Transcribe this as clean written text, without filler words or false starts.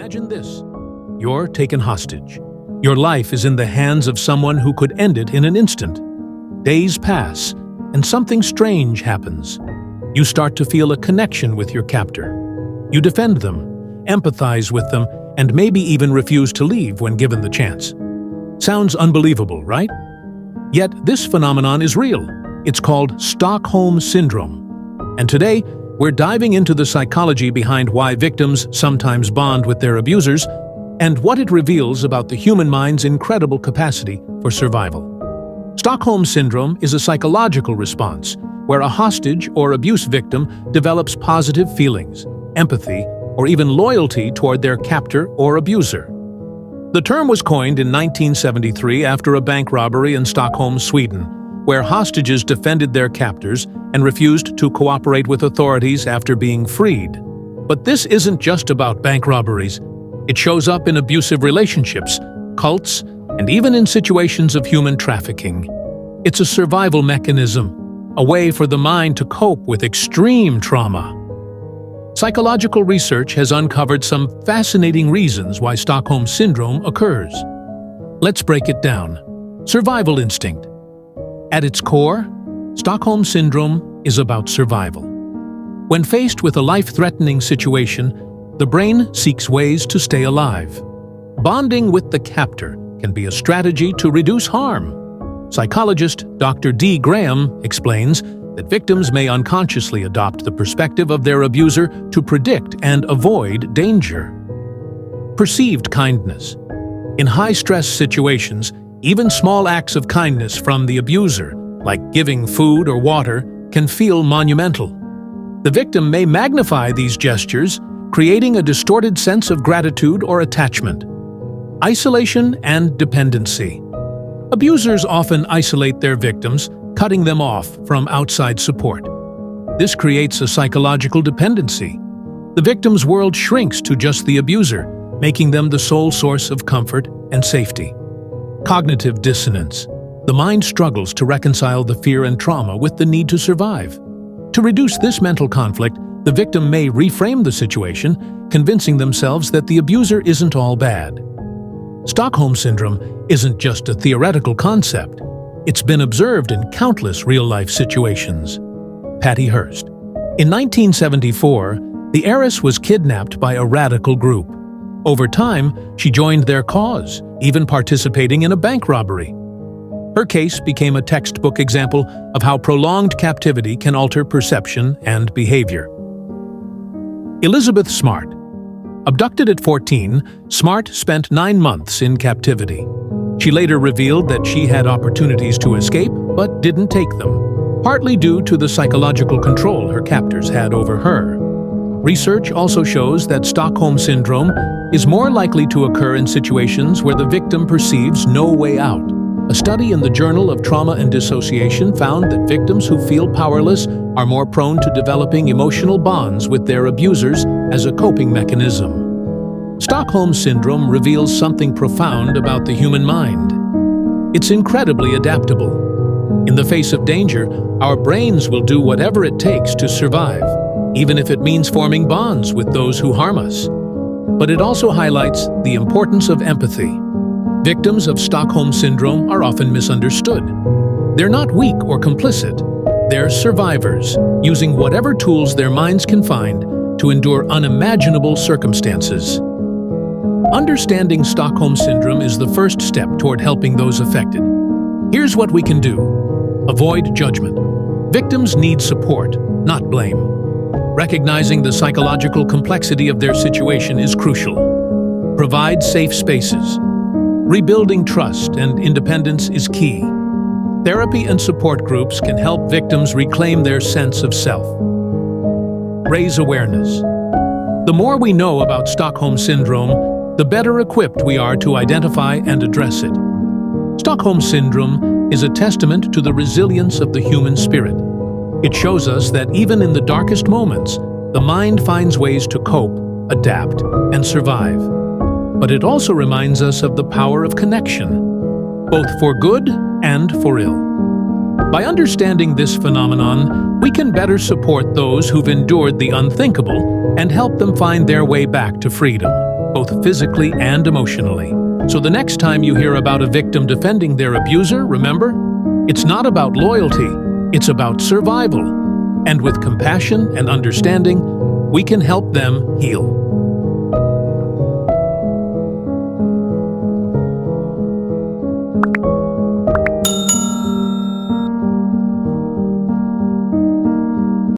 Imagine this. You're taken hostage. Your life is in the hands of someone who could end it in an instant. Days pass, and something strange happens. You start to feel a connection with your captor. You defend them, empathize with them, and maybe even refuse to leave when given the chance. Sounds unbelievable, right? Yet this phenomenon is real. It's called Stockholm Syndrome. And today, we're diving into the psychology behind why victims sometimes bond with their abusers and what it reveals about the human mind's incredible capacity for survival. Stockholm Syndrome is a psychological response where a hostage or abuse victim develops positive feelings, empathy, or even loyalty toward their captor or abuser. The term was coined in 1973 after a bank robbery in Stockholm, Sweden, where hostages defended their captors and refused to cooperate with authorities after being freed. But this isn't just about bank robberies. It shows up in abusive relationships, cults, and even in situations of human trafficking. It's a survival mechanism, a way for the mind to cope with extreme trauma. Psychological research has uncovered some fascinating reasons why Stockholm Syndrome occurs. Let's break it down. Survival instinct. At its core, Stockholm Syndrome is about survival. When faced with a life-threatening situation, the brain seeks ways to stay alive. Bonding with the captor can be a strategy to reduce harm. Psychologist Dr. D. Graham explains that victims may unconsciously adopt the perspective of their abuser to predict and avoid danger. Perceived kindness. In high-stress situations, even small acts of kindness from the abuser, like giving food or water, can feel monumental. The victim may magnify these gestures, creating a distorted sense of gratitude or attachment. Isolation and dependency. Abusers often isolate their victims, cutting them off from outside support. This creates a psychological dependency. The victim's world shrinks to just the abuser, making them the sole source of comfort and safety. Cognitive dissonance. The mind struggles to reconcile the fear and trauma with the need to survive. To reduce this mental conflict, the victim may reframe the situation, convincing themselves that the abuser isn't all bad. Stockholm Syndrome isn't just a theoretical concept. It's been observed in countless real-life situations. Patty Hearst. In 1974, the heiress was kidnapped by a radical group. Over time, she joined their cause, even participating in a bank robbery. Her case became a textbook example of how prolonged captivity can alter perception and behavior. Elizabeth Smart. Abducted at 14, Smart spent 9 months in captivity. She later revealed that she had opportunities to escape, but didn't take them, partly due to the psychological control her captors had over her. Research also shows that Stockholm Syndrome is more likely to occur in situations where the victim perceives no way out. A study in the Journal of Trauma and Dissociation found that victims who feel powerless are more prone to developing emotional bonds with their abusers as a coping mechanism. Stockholm Syndrome reveals something profound about the human mind. It's incredibly adaptable. In the face of danger, our brains will do whatever it takes to survive, even if it means forming bonds with those who harm us. But it also highlights the importance of empathy. Victims of Stockholm Syndrome are often misunderstood. They're not weak or complicit. They're survivors, using whatever tools their minds can find to endure unimaginable circumstances. Understanding Stockholm Syndrome is the first step toward helping those affected. Here's what we can do. Avoid judgment. Victims need support, not blame. Recognizing the psychological complexity of their situation is crucial. Provide safe spaces. Rebuilding trust and independence is key. Therapy and support groups can help victims reclaim their sense of self. Raise awareness. The more we know about Stockholm Syndrome, the better equipped we are to identify and address it. Stockholm Syndrome is a testament to the resilience of the human spirit. It shows us that even in the darkest moments, the mind finds ways to cope, adapt, and survive. But it also reminds us of the power of connection, both for good and for ill. By understanding this phenomenon, we can better support those who've endured the unthinkable and help them find their way back to freedom. both physically and emotionally. So the next time you hear about a victim defending their abuser, remember, it's not about loyalty, it's about survival. And with compassion and understanding, we can help them heal.